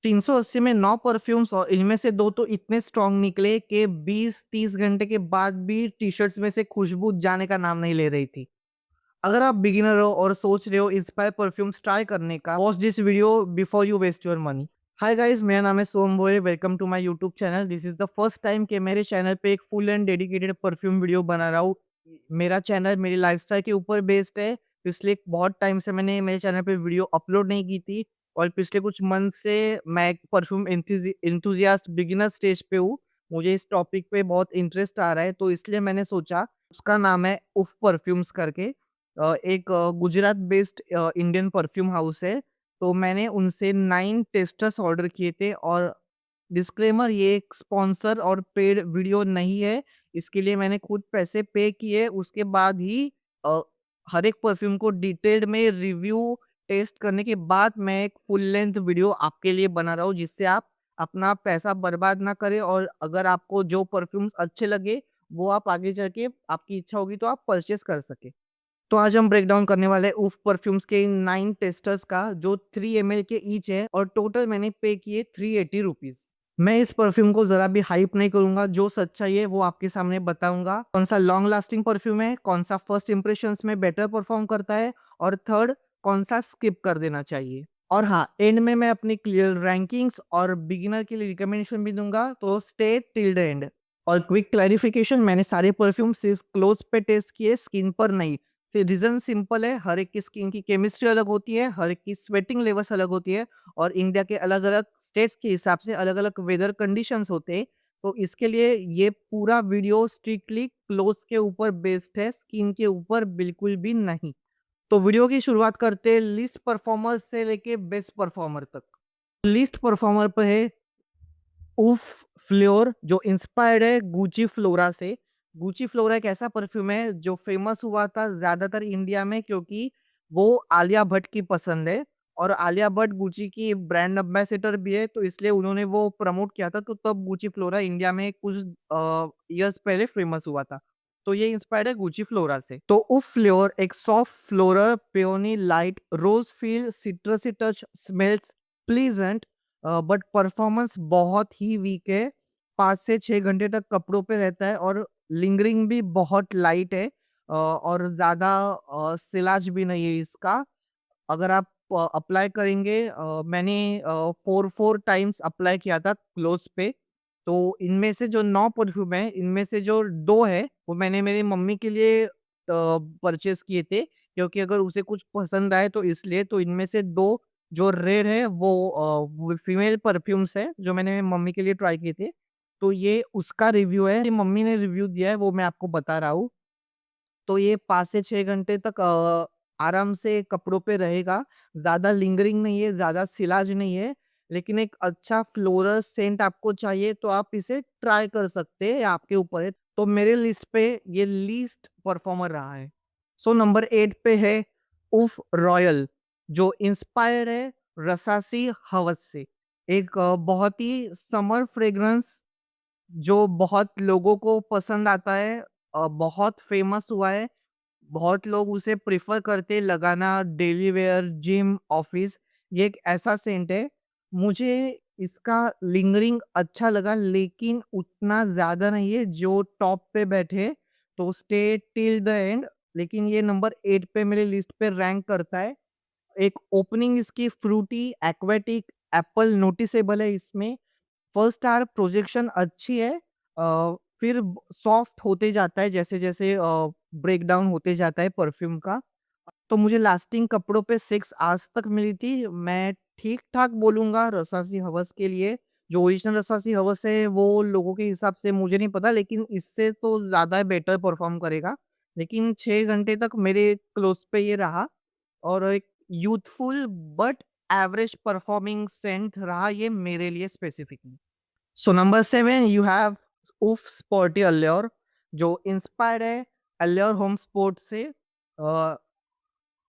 380 में 9 परफ्यूम्स और इनमें से 2 तो इतने स्ट्रॉन्ग निकले कि 20-30 घंटे के बाद भी टी-शर्ट्स में से खुशबू जाने का नाम नहीं ले रही थी। अगर आप बिगिनर हो और सोच रहे हो इंस्पायर परफ्यूम्स ट्राई करने का, watch this video before you waste your money. Hi guys, मेरा नाम है सोम बोए, welcome to my YouTube channel. This is the first time कि मेरे चैनल पे एक full and dedicated perfume video बना रहा हूँ। मेरा चैनल मेरी लाइफ़स्टाइल के ऊपर बेस्ड है, इसलिए बहुत टाइम से मैंने मेरे चैनल पे वीडियो अपलोड नहीं की थी और पिछले कुछ मंथ से मैं एक परफ्यूम एंथुसियास्ट बिगिनर स्टेज पे हूँ। मुझे इस टॉपिक पे बहुत इंटरेस्ट आ रहा है, तो इसलिए मैंने सोचा, उसका नाम है उफ़ परफ्यूम्स करके। एक Gujarat based Indian perfume house है। तो मैंने उनसे 9 टेस्टर्स ऑर्डर किए थे और डिस्क्लेमर, ये एक स्पॉन्सर और पेड वीडियो नहीं है। इसके लिए मैंने खुद पैसे पे किए, उसके बाद ही अ, हर एक परफ्यूम को डिटेल्ड में रिव्यू टेस्ट करने के बाद मैं एक फुल लेंथ वीडियो आपके लिए बना रहा हूँ, जिससे आप अपना पैसा बर्बाद ना करें और अगर आपको जो परफ्यूम्स अच्छे लगे, वो आप आगे जाके आपकी इच्छा होगी तो आप परचेज़ कर सकें। तो आज हम ब्रेक डाउन करने वाले हैं उफ़ परफ्यूम्स के इन 9 टेस्टर्स का, जो 3 एमएल के ईच है और टोटल मैंने पे किए ₹380। मैं इस परफ्यूम को ज़रा भी हाइप नहीं करूँगा, जो सच्चाई है वो आपके सामने बताऊँगा। कौन-सा लॉन्ग लास्टिंग परफ्यूम है, कौन-सा फर्स्ट इंप्रेशंस में बेटर परफॉर्म करता है और थर्ड कौन-सा स्किप कर देना चाहिए। और हाँ, एंड में मैं अपनी क्लियर रैंकिंग्स और बिगिनर के लिए रिकमेंडेशन भी दूँगा, तो स्टे टिल द एंड। और क्विक क्लैरिफिकेशन, मैंने सारे परफ्यूम सिर्फ क्लोथ्स पे टेस्ट किए, स्किन पर नहीं। फिर रीज़न सिंपल है, हर एक की स्किन की केमिस्ट्री अलग होती है, हर एक की स्वेटिंग लेवल्स अलग होती है और इंडिया के अलग-अलग स्टेट्स के हिसाब से अलग-अलग वेदर कंडीशंस होते हैं। तो इसके लिए ये पूरा वीडियो स्ट्रिक्टली क्लोथ्स के ऊपर बेस्ड है, स्किन के ऊपर बिल्कुल भी नहीं। तो वीडियो की शुरुआत करते हैं लीस्ट परफॉर्मर से लेके बेस्ट परफॉर्मर तक। लीस्ट परफॉर्मर पे है उफ़ फ्लोर, जो इंस्पायर्ड है गुची फ्लोरा से। गुची फ्लोरा एक ऐसा परफ्यूम है जो फ़ेमस हुआ था ज़्यादातर इंडिया में, क्योंकि वो आलिया भट्ट की पसंद है और आलिया भट्ट गुची की ब्रांड एम्बेसडर भी है, तो इसलिए उन्होंने वो प्रमोट किया था, तो तब गुची फ्लोरा इंडिया में कुछ इयर्स पहले फ़ेमस हुआ था। तो ये इंस्पायर्ड है गुची फ्लोरा से। तो उफ़ फ्लोर एक soft floral peony light rose feel citrusy touch smells pleasant, but performance बहुत ही वीक है। 5 से 6 घंटे तक कपड़ों पे रहता है और लिंगरिंग भी बहुत लाइट है, और ज़्यादा सिलाज भी नहीं है इसका। अगर आप अप्लाई करेंगे, मैंने 4 टाइम्स अप्लाई किया था क्लोथ्स पे। तो इनमें से जो 9 परफ्यूम है, इनमें से जो 2 है, वो मैंने मेरी मम्मी के लिए परचेज़ किए थे, क्योंकि अगर उसे कुछ पसंद आए तो इसलिए। तो इनमें से 2 जो रेयर है वो फीमेल परफ्यूम्स है, जो मैंने मम्मी के लिए ट्राई किए थे। तो ये उसका रिव्यू है, ये मम्मी ने रिव्यू दिया है, वो मैं आपको बता रहा हूँ। तो ये 5 से 6 घंटे तक आराम से कपड़ों पे रहेगा। ज़्यादा लिंगरिंग नहीं है, ज़्यादा सिलाज नहीं है, लेकिन एक अच्छा फ्लोरल सेंट आपको चाहिए तो आप इसे ट्राई कर सकते हैं, ये आपके ऊपर है। तो मेरे लिस्ट पे ये लीस्ट परफॉर्मर रहा है। सो नंबर 8 पे है उफ़ रॉयल, जो इंस्पायर है रसासी हवस से। एक बहुत ही समर फ्रेग्रेंस जो बहुत लोगों को पसंद आता है, बहुत फेमस हुआ है। बहुत लोग उसे प्रेफ़र करते हैं लगाना डेली वियर, जिम, ऑफ़िस। ये एक ऐसा सेंट है, मुझे इसका लिंगरिंग अच्छा लगा, लेकिन उतना ज़्यादा नहीं है जो टॉप पे बैठे, तो स्टे टिल द एंड। लेकिन ये नंबर 8 पे मेरी लिस्ट पे रैंक करता है। एक ओपनिंग इसकी फ्रूटी, एक्वाटिक, एप्पल नोटिसेबल है इसमें। फर्स्ट स्टार प्रोजेक्शन अच्छी है, फिर सॉफ्ट होते जाता है जैसे-जैसे ब्रेक डाउन होते जाता है परफ्यूम का। तो मुझे लास्टिंग कपड़ों पे 6 आवर्स तक मिली थी। मैं ठीक-ठाक बोलूँगा रसासी हवस के लिए। जो ओरिजिनल रसासी हवस है वो लोगों के हिसाब से मुझे नहीं पता, लेकिन इससे तो ज़्यादा बेटर परफ़ॉर्म करेगा। लेकिन 6 घंटे तक मेरे क्लोज़ पे ये रहा और एक youthful but average performing scent रहा ये मेरे लिए specifically. So number 7 you have उफ स्पोर्टी अल्योर, जो इंस्पायर्ड है अल्योर होम स्पोर्ट से। अ,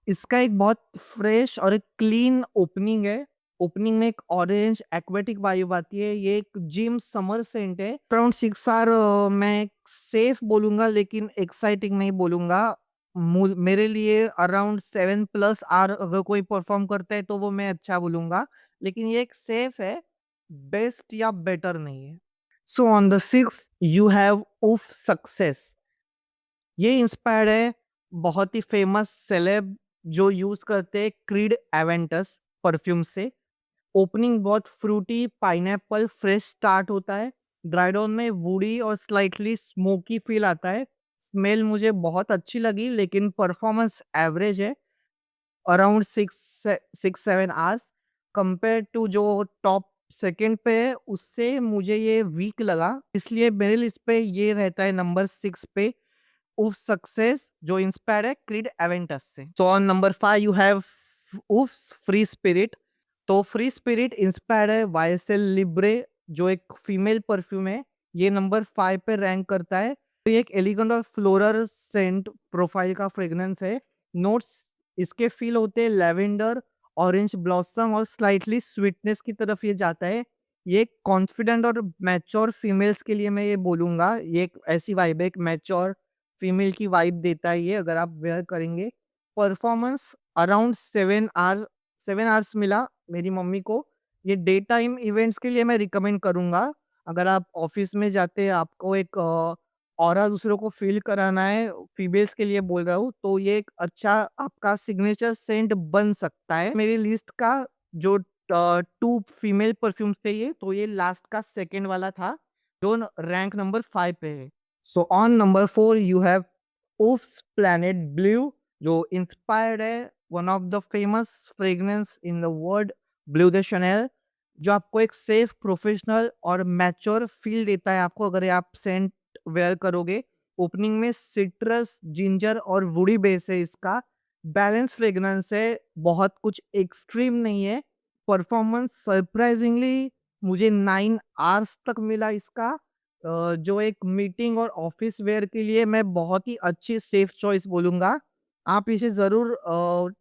इसका एक बहुत फ्रेश और एक क्लीन ओपनिंग है। ओपनिंग में एक ऑरेंज एक्वेटिक वाइब आती है। ये एक जिम समर सेंट है। अराउंड 6 आर मैं सेफ बोलूँगा, लेकिन एक्साइटिंग नहीं बोलूँगा। मेरे लिए अराउंड 7 प्लस आर अगर कोई परफॉर्म करता है तो वो मैं अच्छा बोलूँगा। लेकिन ये एक सेफ है, बेस्ट या बेटर नहीं है। So on the 6th you have उफ सक्सेस। ये इंस्पायर्ड है बहुत ही फेमस सेलेब जो यूज़ करते हैं क्रीड एवेंटस परफ्यूम से। ओपनिंग बहुत फ्रूटी, पाइनएप्पल, फ्रेश स्टार्ट होता है। ड्राई डाउन में वुडी और स्लाइटली स्मोकी फील आता है। स्मेल मुझे बहुत अच्छी लगी लेकिन परफॉर्मेंस एवरेज है। अराउंड 6-7 आवर्स कंपेयर टू जो टॉप सेकंड पे है उससे मुझे ये वीक लगा। इसलिए मेरे लिस्ट पे ये रहता है नंबर 6 पे। उफ सक्सेस जो इंस्पायर्ड है क्रीड एवेंटस से। So on number 5 you have Uffs free spirit. तो फ्री स्पिरिट इंस्पायर्ड है वाईएसएल लिब्रे जो एक फीमेल परफ्यूम है। ये नंबर 5 पे रैंक करता है। तो ये एक एलिगेंट और फ्लोरल सेंट प्रोफाइल का फ्रेग्रेंस है। नोट्स इसके फील होते हैं लेवेंडर, ऑरेंज ब्लॉसम और स्लाइटली स्वीटनेस की तरफ ये जाता है। ये कॉन्फिडेंट और मैच्योर फीमेल्स के लिए मैं ये बोलूँगा, ये एक ऐसी वाइब है, एक मैच्योर फीमेल की वाइब देता है ये अगर आप वेयर करेंगे। परफॉर्मेंस अराउंड 7 आवर्स मिला मेरी मम्मी को। ये डे टाइम इवेंट्स के लिए मैं रिकमेंड करूँगा। अगर आप ऑफ़िस में जाते हैं, आपको एक ऑरा दूसरों को फ़ील कराना है, फीमेल्स के लिए बोल रहा हूँ, तो ये एक अच्छा आपका सिग्नेचर सेंट बन सकता है। मेरी लिस्ट का जो 2 फीमेल परफ्यूम्स थे ये, तो ये लास्ट का सेकंड वाला था, जो रैंक नंबर 5 पे है। So on number 4 you have Uffs planet blue जो इंस्पायर्ड है one of the famous fragrance in the world blue de Chanel, जो आपको एक सेफ, प्रोफेशनल और मैच्योर फील देता है आपको अगर ये आप सेंट वेयर करोगे। ओपनिंग में सिट्रस, जिंजर और वुडी बेस है इसका। बैलेंस फ्रेग्रेंस है, बहुत कुछ एक्सट्रीम नहीं है। परफॉर्मेंस सरप्राइजिंगली मुझे 9 आवर्स तक मिला इसका। जो एक मीटिंग और ऑफिस वेयर के लिए मैं बहुत ही अच्छी सेफ चॉइस बोलूँगा। आप इसे ज़रूर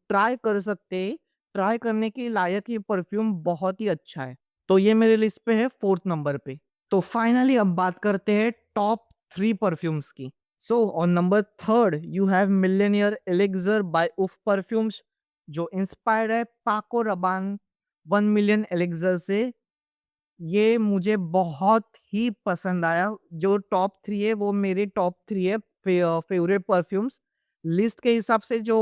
ट्राई कर सकते हैं। ट्राई करने के लायक ये परफ्यूम बहुत ही अच्छा है। तो ये मेरे लिस्ट पे है 4th नंबर पे। तो फाइनली अब बात करते हैं टॉप 3 परफ्यूम्स की। So on number 3 you have millionaire elixir by उफ परफ्यूम्स जो इंस्पायर्ड है पाको रबान 1 मिलियन एलिक्सर से। ये मुझे बहुत ही पसंद आया। जो टॉप 3 है वो मेरे टॉप 3 है फेवरेट परफ्यूम्स। लिस्ट के हिसाब से जो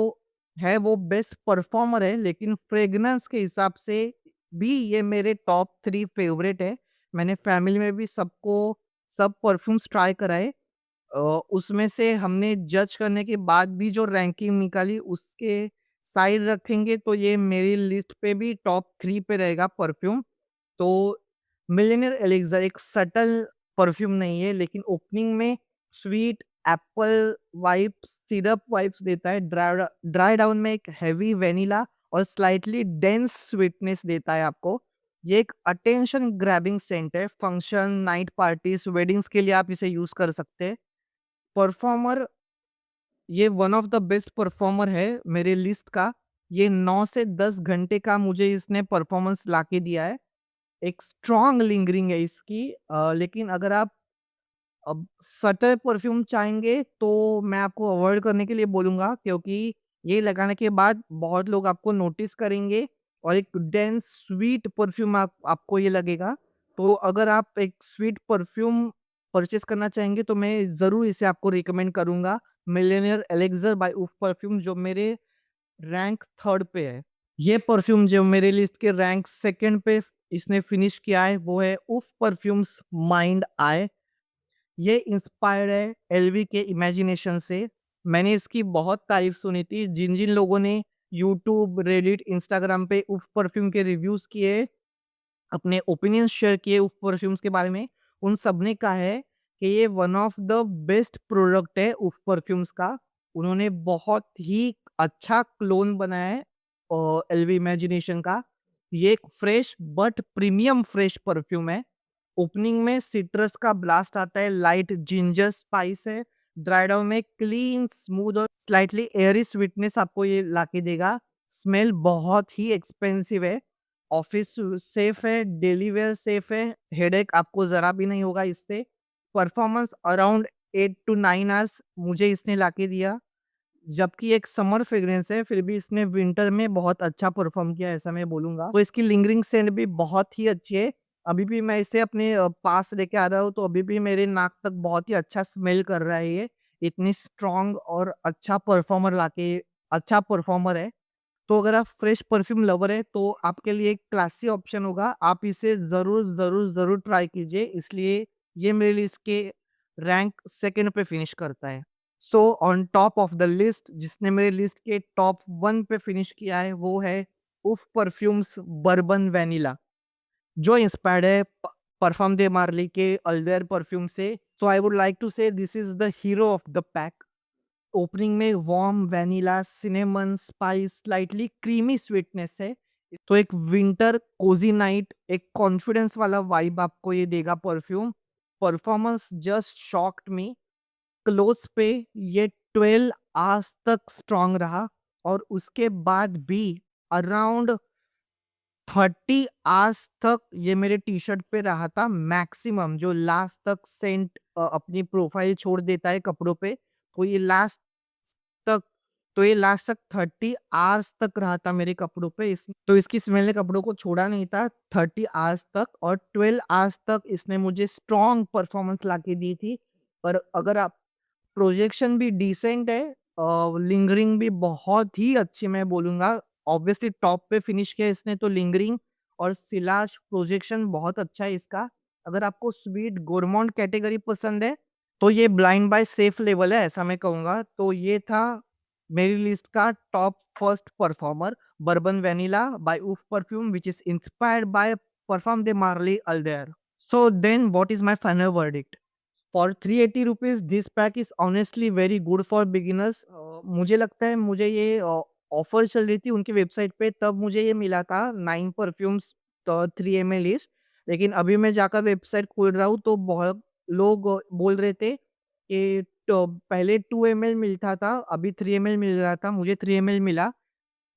है वो बेस्ट परफॉर्मर है लेकिन फ्रेग्रेंस के हिसाब से भी ये मेरे टॉप 3 फेवरेट है। मैंने फैमिली में भी सबको सब परफ्यूम्स ट्राई कराए। उसमें से हमने जज करने के बाद भी जो रैंकिंग निकाली उसके साइड रखेंगे तो ये मेरी लिस्ट पे भी टॉप 3 पे रहेगा परफ्यूम। तो मिलेनियर एलिक्सर एक सटल परफ्यूम नहीं है लेकिन ओपनिंग में sweet Apple vibes, syrup vibes देता है। ड्राई डाउन में एक हेवी वेनिला और स्लाइटली डेंस स्वीटनेस देता है आपको। ये एक अटेंशन ग्रैबिंग सेंट है। फंक्शन, नाइट पार्टीज, वेडिंग्स के लिए आप इसे यूज़ कर सकते हैं। परफॉर्मर ये one of the best performer है मेरे लिस्ट का। ये 9 से 10 घंटे का मुझे इसने परफॉर्मेंस लाके दिया है। एक स्ट्रॉन्ग लिंगरिंग है इसकी। लेकिन अगर आप अब सटल परफ्यूम चाहेंगे तो मैं आपको अवॉइड करने के लिए बोलूँगा क्योंकि ये लगाने के बाद बहुत लोग आपको नोटिस करेंगे और एक डेंस स्वीट परफ्यूम आपको ये लगेगा। तो अगर आप एक स्वीट परफ्यूम परचेज़ करना चाहेंगे तो मैं ज़रूर इसे आपको रिकमेंड करूँगा। Millionaire elixir bye Uff perfume जो मेरे रैंक 3rd पे है। ये परफ्यूम जो मेरे लिस्ट के रैंक 2nd पे इसने फिनिश किया है वो है उफ परफ्यूम्स माइंड आई। ये इंस्पायर्ड है एलवी के इमेजिनेशन से। मैंने इसकी बहुत तारीफ सुनी थी। जिन-जिन लोगों ने यूट्यूब, रेडिट, इंस्टाग्राम पे उफ परफ्यूम के रिव्यूज़ किए, अपने ओपिनियंस शेयर किए उफ परफ्यूम्स के बारे में, उन सब ने कहा है कि ये one of the best product है उफ परफ्यूम्स का। उन्होंने बहुत ही अच्छा क्लोन बनाया है एलवी इमेजिनेशन का। ये एक fresh but premium fresh perfume है। ओपनिंग में सिट्रस का ब्लास्ट आता है, लाइट जिंजर स्पाइस है। ड्राई डाउन में क्लीन, स्मूथ और स्लाइटली एयरी स्वीटनेस आपको ये लाके देगा। स्मेल बहुत ही एक्सपेंसिव है। ऑफिस सेफ है, डेली वेयर सेफ है, हेडेक आपको ज़रा भी नहीं होगा इससे। परफॉर्मेंस अराउंड 8 टू 9 आवर्स मुझे इसने लाके दिया। जबकि एक समर फ्रेग्रेंस है, फिर भी इसने विंटर में बहुत अच्छा परफ़ॉर्म किया है, ऐसा मैं बोलूँगा। तो इसकी लिंगरिंग सेंट भी बहुत ही अच्छी है। अभी भी मैं इसे अपने पास लेके आ रहा हूँ, तो अभी भी मेरे नाक तक बहुत ही अच्छा स्मेल कर रहा है ये। इतनी स्ट्रॉन्ग और अच्छा परफ़ॉर्मर है। तो अगर आप फ्रेश परफ्यूम लवर हैं, तो आपके लिए एक क्लासी ऑप्शन होगा। आप इसे ज़रूर, ज़रूर, ज़रूर ट्राई कीजिए। इसलिए ये मेरी लिस्ट के रैंक 2nd पे फिनिश करता है। So on top of the list जिसने मेरे लिस्ट के टॉप 1 पे फिनिश किया है, वो है उफ़ परफ्यूम्स बर्बन वैनिला, जो इंस्पायर्ड है परफ्यूम दे मार्ली के अल्डेर परफ्यूम से। So I would like to say this is the hero of the pack. Opening में warm vanilla, cinnamon, spice, slightly creamy sweetness है। तो एक winter cozy night, एक confidence वाला vibe आपको ये देगा perfume. Performance just shocked me. Clothes पे ये 12 आवर्स तक स्ट्रॉन्ग रहा और उसके बाद भी अराउंड 30 आवर्स तक ये मेरे टी-शर्ट पे रहा था मैक्सिमम, जो लास्ट तक सेंट अपनी प्रोफाइल छोड़ देता है कपड़ों पे, तक तो ये लास्ट तक 30 आवर्स तक रहा था मेरे कपड़ों पे। इस तो इसकी स्मेल ने कपड़ों को छोड़ा नहीं था 30 आवर्स तक, और 12 आवर्स तक इसने मुझे स्ट्रॉन्ग परफॉर्मेंस लाके दी थी। पर अगर आप प्रोजेक्शन भी डिसेंट है, लिंगरिंग भी बहुत ही अच्छी मैं बोलूँगा। ऑब्वियसली टॉप पे फिनिश किया इसने, तो लिंगरिंग और सिलाज प्रोजेक्शन बहुत अच्छा है इसका। अगर आपको स्वीट गोरमॉन्ड कैटेगरी पसंद है, तो ये ब्लाइंड बाय सेफ लेवल है, ऐसा मैं कहूँगा। तो ये था मेरी लिस्ट का top first performer Bourbon vanilla by Uff perfume which is inspired by perfume de Marly Althair. So then what is my final verdict? For 380 rupees this pack is honestly very good for beginners. मुझे लगता है मुझे ये offer चल रही थी उनकी website पे, तब मुझे ये मिला था 9 परफ्यूम्स 3 एमएल ईच। लेकिन अभी मैं जाकर वेबसाइट खोल रहा हूँ, तो बहुत लोग बोल रहे थे कि तो पहले 2 एमएल मिलता था, अभी 3 एमएल मिल रहा था, मुझे 3 एमएल मिला।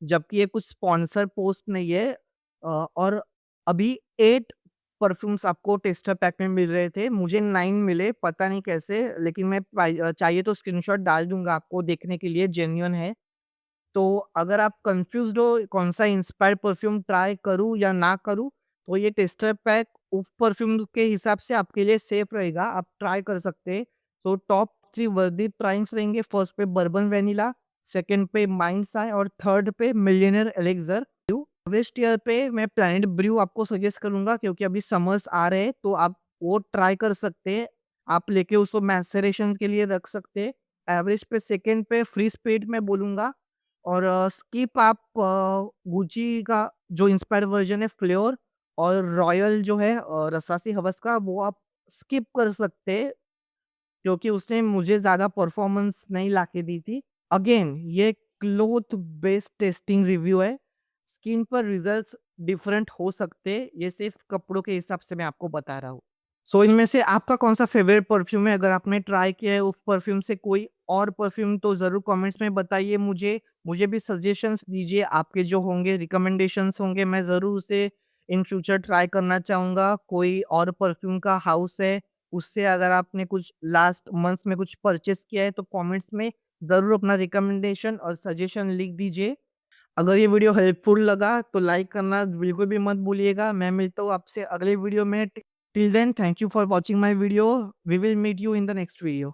जबकि ये कुछ स्पॉन्सर पोस्ट नहीं है। और अभी 8 परफ्यूम्स आपको टेस्टर पैक में मिल रहे थे, मुझे 9 मिले, पता नहीं कैसे, लेकिन मैं चाहिए तो स्क्रीनशॉट डाल दूँगा आपको देखने के लिए, जेन्युइन है। तो अगर आप कन्फ्यूज़्ड हो कौन-सा इंस्पायर्ड परफ्यूम ट्राई करूँ या ना करूँ, तो ये टेस्टर पैक उस परफ्यूम के हिसाब से आपके लिए सेफ रहेगा, आप ट्राई कर सकते हैं। तो टॉप 3 वर्दी ट्राइंग्स रहेंगे, फर्स्ट पे बर्बन वैनिला, सेकंड पे माइंड्स आय और थर्ड पे मिलियनेयर एलेक्सर। वेस्ट ईयर पे मैं प्लैनेट ब्रू आपको सजेस्ट करूँगा, क्योंकि अभी समर्स आ रहे हैं, तो आप वो ट्राई कर सकते हैं। आप लेके उसको मैसेरेशन के लिए रख सकते हैं। एवरेज पे सेकंड पे फ्री स्पीड मैं बोलूँगा, और स्किप आप गुची का जो इंस्पायर्ड वर्ज़न है फ्लेवर, और रॉयल जो है रसासी हवस का, वो आप स्किप कर सकते हैं, क्योंकि उसने मुझे ज़्यादा परफ़ॉर्मेंस नहीं लाके दी थी। अगेन ये क्लॉथ बेस्ड टेस्टिंग रिव्यू है। स्किन पर रिज़ल्ट्स डिफरेंट हो सकते हैं, ये सिर्फ़ कपड़ों के हिसाब से मैं आपको बता रहा हूँ। सो इनमें से आपका कौन-सा फ़ेवरेट परफ्यूम है? अगर आपने ट्राई किया है उस परफ्यूम से कोई और परफ्यूम, तो ज़रूर कमेंट्स में बताइए मुझे। मुझे भी सजेशंस दीजिए, आपके जो होंगे रिकमेंडेशंस होंगे, मैं ज़रूर उसे इन फ्यूचर ट्राई करना चाहूँगा। कोई और परफ्यूम का हाउस है, उससे अगर आपने कुछ लास्ट मंथ्स में कुछ परचेज़ किया है, तो कमेंट्स में ज़रूर अपना रिकमेंडेशन और सजेशन लिख दीजिए। अगर ये वीडियो हेल्पफुल लगा, तो लाइक करना बिल्कुल भी मत भूलिएगा। मैं मिलता हूँ आपसे अगले वीडियो में। Till then, thank you for watching my video. We will meet you in the next video.